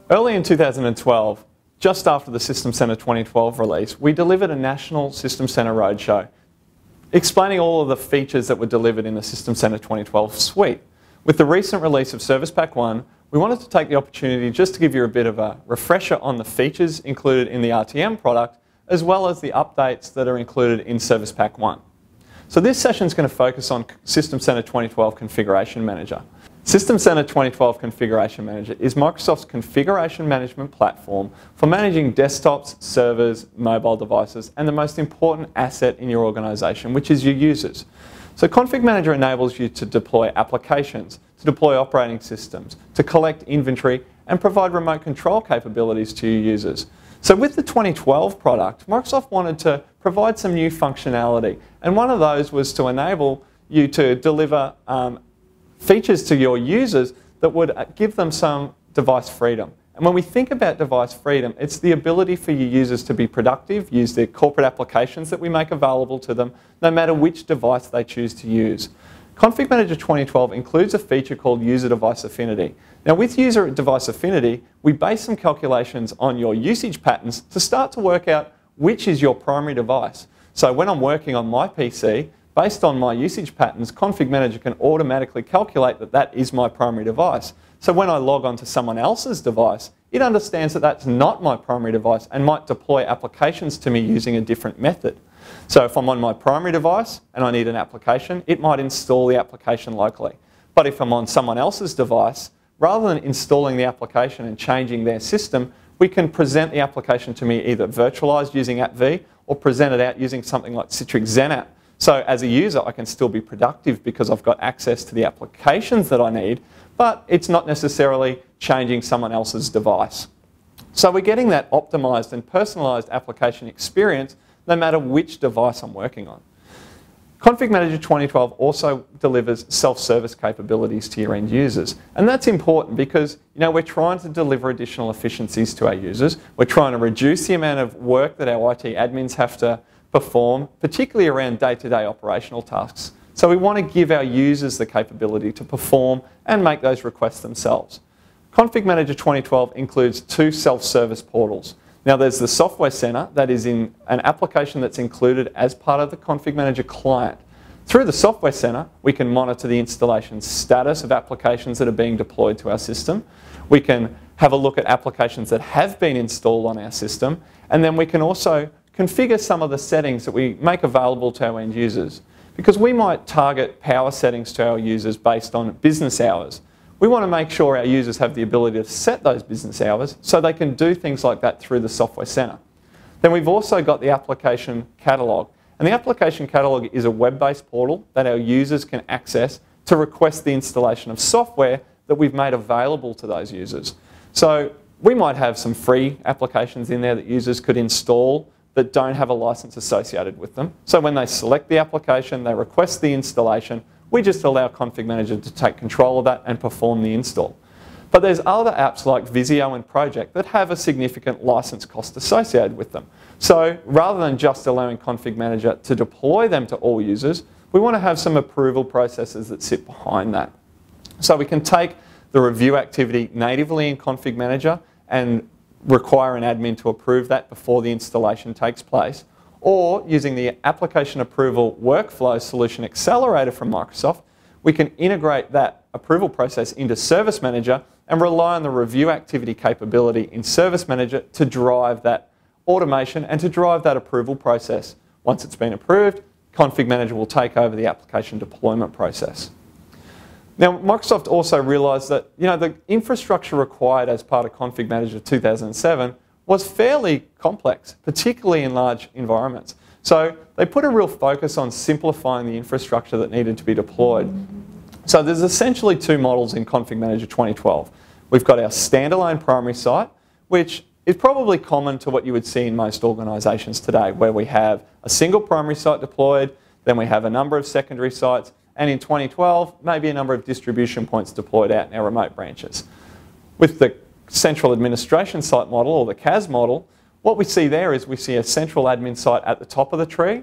Early in 2012, just after the System Center 2012 release, we delivered a national System Center roadshow explaining all of the features that were delivered in the System Center 2012 suite. With the recent release of Service Pack 1, we wanted to take the opportunity just to give you a bit of a refresher on the features included in the RTM product, as well as the updates that are included in Service Pack 1. So this session is going to focus on System Center 2012 Configuration Manager. System Center 2012 Configuration Manager is Microsoft's configuration management platform for managing desktops, servers, mobile devices, and the most important asset in your organization, which is your users. So Config Manager enables you to deploy applications, to deploy operating systems, to collect inventory, and provide remote control capabilities to your users. So with the 2012 product, Microsoft wanted to provide some new functionality, and one of those was to enable you to deliver features to your users that would give them some device freedom. And when we think about device freedom, it's the ability for your users to be productive, use their corporate applications that we make available to them, no matter which device they choose to use. Config Manager 2012 includes a feature called User Device Affinity. Now with User Device Affinity, we base some calculations on your usage patterns to start to work out which is your primary device. So when I'm working on my PC, based on my usage patterns, Config Manager can automatically calculate that that is my primary device. So when I log on to someone else's device, it understands that that's not my primary device and might deploy applications to me using a different method. So if I'm on my primary device and I need an application, it might install the application locally. But if I'm on someone else's device, rather than installing the application and changing their system, we can present the application to me either virtualized using AppV or present it out using something like Citrix XenApp. So as a user, I can still be productive because I've got access to the applications that I need, but it's not necessarily changing someone else's device. So we're getting that optimized and personalized application experience no matter which device I'm working on. Config Manager 2012 also delivers self-service capabilities to your end users. And that's important because we're trying to deliver additional efficiencies to our users. We're trying to reduce the amount of work that our IT admins have to perform, particularly around day-to-day operational tasks. So we want to give our users the capability to perform and make those requests themselves. Config Manager 2012 includes two self-service portals. Now there's the Software Center that is in an application that's included as part of the Config Manager client. Through the Software Center, we can monitor the installation status of applications that are being deployed to our system. We can have a look at applications that have been installed on our system, and then we can also configure some of the settings that we make available to our end users. Because we might target power settings to our users based on business hours. We want to make sure our users have the ability to set those business hours so they can do things like that through the Software Center. Then we've also got the Application Catalog. And the Application Catalog is a web-based portal that our users can access to request the installation of software that we've made available to those users. So we might have some free applications in there that users could install that don't have a license associated with them. So when they select the application, they request the installation, we just allow Config Manager to take control of that and perform the install. But there's other apps like Visio and Project that have a significant license cost associated with them. So rather than just allowing Config Manager to deploy them to all users, we want to have some approval processes that sit behind that. So we can take the review activity natively in Config Manager and require an admin to approve that before the installation takes place, or using the Application Approval Workflow Solution Accelerator from Microsoft, we can integrate that approval process into Service Manager and rely on the review activity capability in Service Manager to drive that automation and to drive that approval process. Once it's been approved, Config Manager will take over the application deployment process. Now, Microsoft also realised that the infrastructure required as part of Config Manager 2007 was fairly complex, particularly in large environments. So they put a real focus on simplifying the infrastructure that needed to be deployed. So there's essentially two models in Config Manager 2012. We've got our standalone primary site, which is probably common to what you would see in most organisations today, where we have a single primary site deployed, then we have a number of secondary sites, and in 2012, maybe a number of distribution points deployed out in our remote branches. With the central administration site model, or the CAS model, what we see there is we see a central admin site at the top of the tree,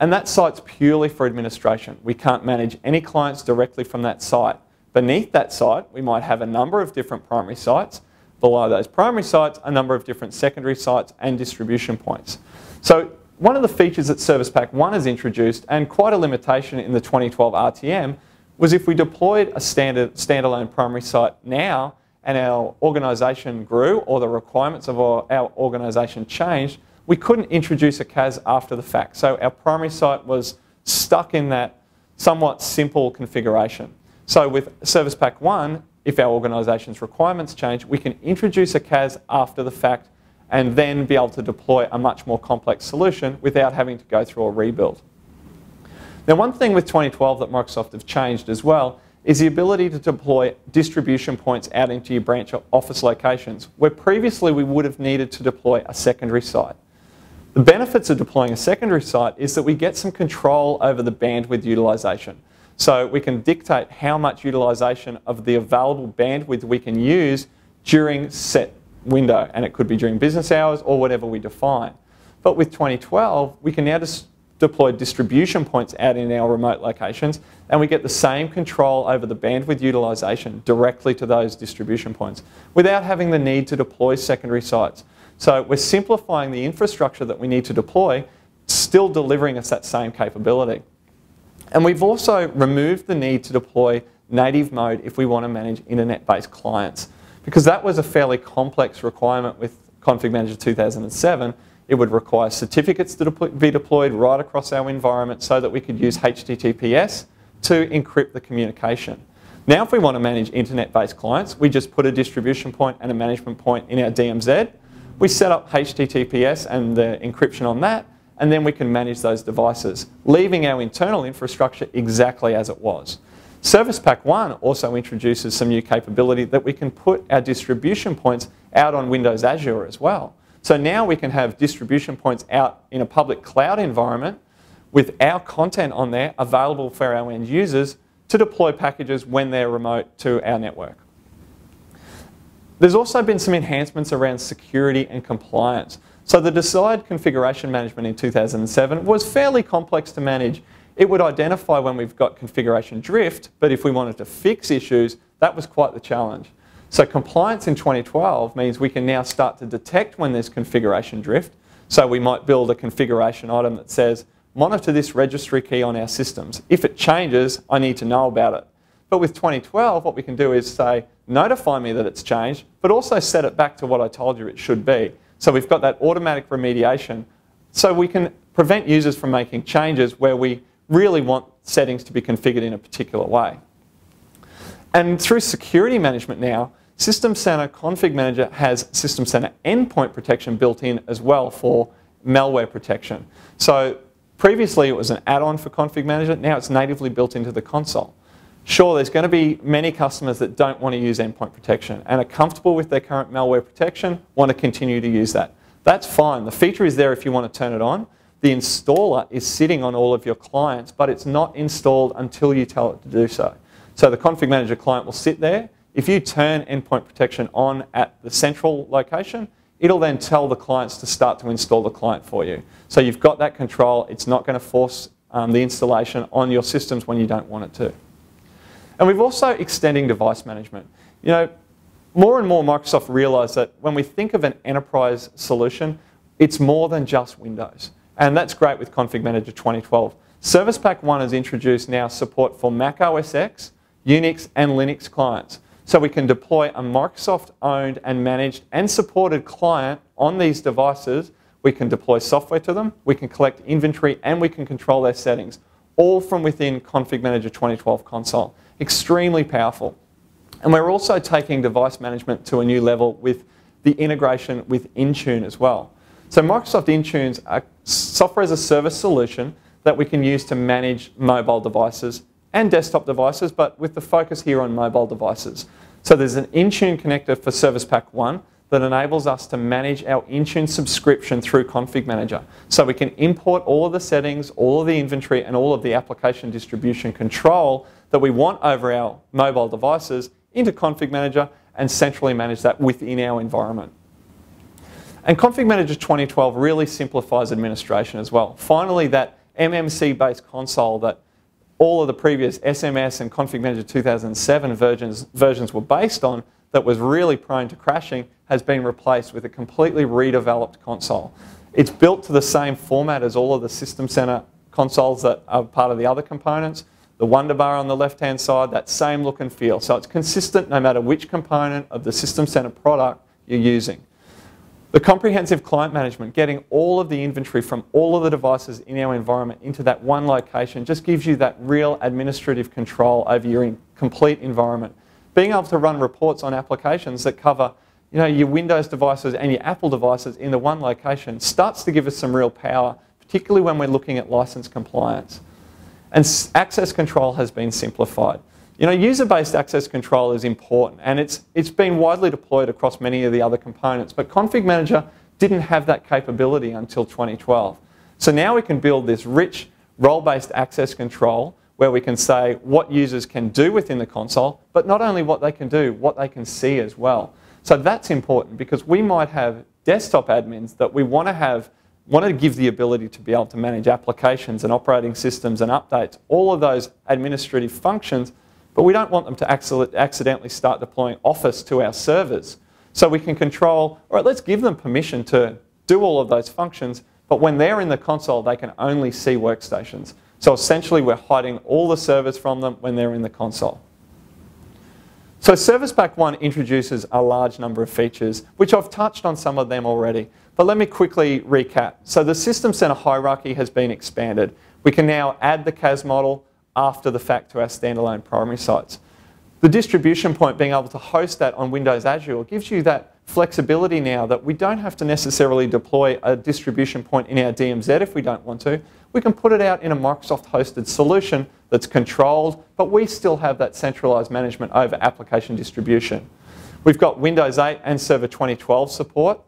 and that site's purely for administration. We can't manage any clients directly from that site. Beneath that site, we might have a number of different primary sites, below those primary sites, a number of different secondary sites and distribution points. So one of the features that Service Pack 1 has introduced, and quite a limitation in the 2012 RTM, was if we deployed a standalone primary site now and our organisation grew or the requirements of our organisation changed, we couldn't introduce a CAS after the fact. So our primary site was stuck in that somewhat simple configuration. So with Service Pack 1, if our organisation's requirements change, we can introduce a CAS after the fact and then be able to deploy a much more complex solution without having to go through a rebuild. Now, one thing with 2012 that Microsoft have changed as well is the ability to deploy distribution points out into your branch office locations, where previously we would have needed to deploy a secondary site. The benefits of deploying a secondary site is that we get some control over the bandwidth utilisation. So we can dictate how much utilisation of the available bandwidth we can use during set window, and it could be during business hours or whatever we define. But with 2012, we can now just deploy distribution points out in our remote locations, and we get the same control over the bandwidth utilisation directly to those distribution points without having the need to deploy secondary sites. So we're simplifying the infrastructure that we need to deploy, still delivering us that same capability. And we've also removed the need to deploy native mode if we want to manage internet-based clients, because that was a fairly complex requirement with Config Manager 2007. It would require certificates to be deployed right across our environment so that we could use HTTPS to encrypt the communication. Now if we want to manage internet-based clients, we just put a distribution point and a management point in our DMZ. We set up HTTPS and the encryption on that, and then we can manage those devices, leaving our internal infrastructure exactly as it was. Service Pack 1 also introduces some new capability that we can put our distribution points out on Windows Azure as well. So now we can have distribution points out in a public cloud environment with our content on there available for our end users to deploy packages when they're remote to our network. There's also been some enhancements around security and compliance. So the desired configuration management in 2007 was fairly complex to manage. It would identify when we've got configuration drift, but if we wanted to fix issues, that was quite the challenge. So compliance in 2012 means we can now start to detect when there's configuration drift. So we might build a configuration item that says, monitor this registry key on our systems. If it changes, I need to know about it. But with 2012, what we can do is say, notify me that it's changed, but also set it back to what I told you it should be. So we've got that automatic remediation, so we can prevent users from making changes where we really want settings to be configured in a particular way. And through security management now, System Center Config Manager has System Center Endpoint Protection built in as well for malware protection. So previously it was an add-on for Config Manager, now it's natively built into the console. Sure, there's going to be many customers that don't want to use endpoint protection and are comfortable with their current malware protection, want to continue to use that. That's fine. The feature is there if you want to turn it on. The installer is sitting on all of your clients, but it's not installed until you tell it to do so. So the Config Manager client will sit there. If you turn endpoint protection on at the central location, it'll then tell the clients to start to install the client for you. So you've got that control. It's not going to force the installation on your systems when you don't want it to. And we've also extending device management. You know, more and more Microsoft realise that when we think of an enterprise solution, it's more than just Windows. And that's great with Config Manager 2012. Service Pack 1 has introduced now support for Mac OS X, Unix and Linux clients. So we can deploy a Microsoft-owned and managed and supported client on these devices. We can deploy software to them, we can collect inventory, and we can control their settings, all from within Config Manager 2012 console. Extremely powerful. And we're also taking device management to a new level with the integration with Intune as well. So Microsoft Intune's a software as a service solution that we can use to manage mobile devices and desktop devices, but with the focus here on mobile devices. So there's an Intune connector for Service Pack 1 that enables us to manage our Intune subscription through Config Manager. So we can import all of the settings, all of the inventory, and all of the application distribution control that we want over our mobile devices into Config Manager and centrally manage that within our environment. And Config Manager 2012 really simplifies administration as well. Finally, that MMC-based console that all of the previous SMS and Config Manager 2007 versions were based on, that was really prone to crashing has been replaced with a completely redeveloped console. It's built to the same format as all of the System Center consoles that are part of the other components. The Wonder Bar on the left-hand side, that same look and feel. So it's consistent no matter which component of the System Center product you're using. The comprehensive client management, getting all of the inventory from all of the devices in our environment into that one location, just gives you that real administrative control over your complete environment. Being able to run reports on applications that cover your Windows devices and your Apple devices in the one location starts to give us some real power, particularly when we're looking at license compliance. And access control has been simplified. User-based access control is important, and it's been widely deployed across many of the other components, but Config Manager didn't have that capability until 2012. So now we can build this rich role-based access control where we can say what users can do within the console, but not only what they can do, what they can see as well. So that's important because we might have desktop admins that we want to give the ability to be able to manage applications and operating systems and updates, all of those administrative functions, but we don't want them to accidentally start deploying Office to our servers. So we can control, all right, let's give them permission to do all of those functions, but when they're in the console, they can only see workstations. So essentially, we're hiding all the servers from them when they're in the console. So Service Pack 1 introduces a large number of features, which I've touched on some of them already. But let me quickly recap. So the System Center hierarchy has been expanded. We can now add the CAS model after the fact to our standalone primary sites. The distribution point, being able to host that on Windows Azure, gives you that flexibility now that we don't have to necessarily deploy a distribution point in our DMZ if we don't want to. We can put it out in a Microsoft hosted solution that's controlled, but we still have that centralized management over application distribution. We've got Windows 8 and Server 2012 support.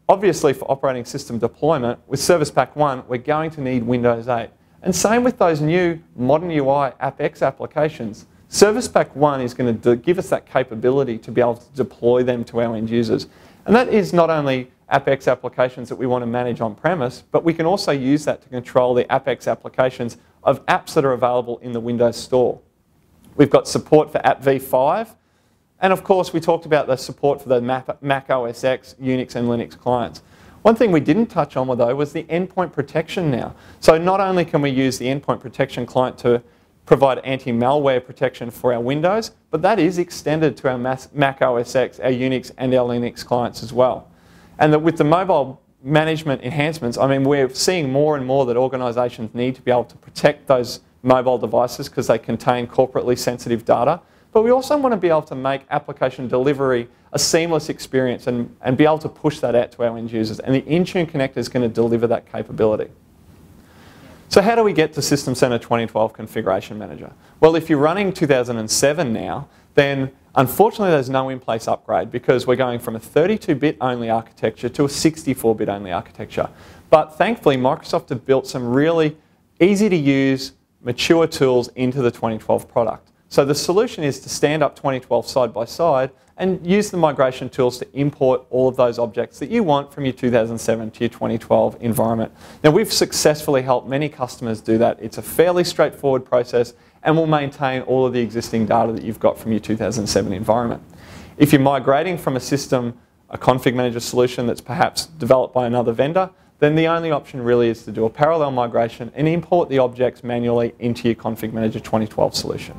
Obviously, for operating system deployment, with Service Pack 1, we're going to need Windows 8. And same with those new modern UI AppX applications. Service Pack 1 is going to give us that capability to be able to deploy them to our end users. And that is not only AppX applications that we want to manage on-premise, but we can also use that to control the AppX applications of apps that are available in the Windows Store. We've got support for App v5. And of course, we talked about the support for the Mac OS X, Unix and Linux clients. One thing we didn't touch on though was the endpoint protection now. So not only can we use the endpoint protection client to provide anti-malware protection for our Windows, but that is extended to our Mac OS X, our Unix and our Linux clients as well. And with the mobile management enhancements, I mean, we're seeing more and more that organisations need to be able to protect those mobile devices because they contain corporately sensitive data. But we also want to be able to make application delivery a seamless experience and be able to push that out to our end users. And the Intune connector is going to deliver that capability. So how do we get to System Center 2012 Configuration Manager? Well, if you're running 2007 now, then unfortunately there's no in-place upgrade because we're going from a 32-bit only architecture to a 64-bit only architecture. But thankfully, Microsoft have built some really easy to use, mature tools into the 2012 product. So the solution is to stand up 2012 side by side and use the migration tools to import all of those objects that you want from your 2007 to your 2012 environment. Now, we've successfully helped many customers do that. It's a fairly straightforward process and will maintain all of the existing data that you've got from your 2007 environment. If you're migrating from a config manager solution that's perhaps developed by another vendor, then the only option really is to do a parallel migration and import the objects manually into your Config Manager 2012 solution.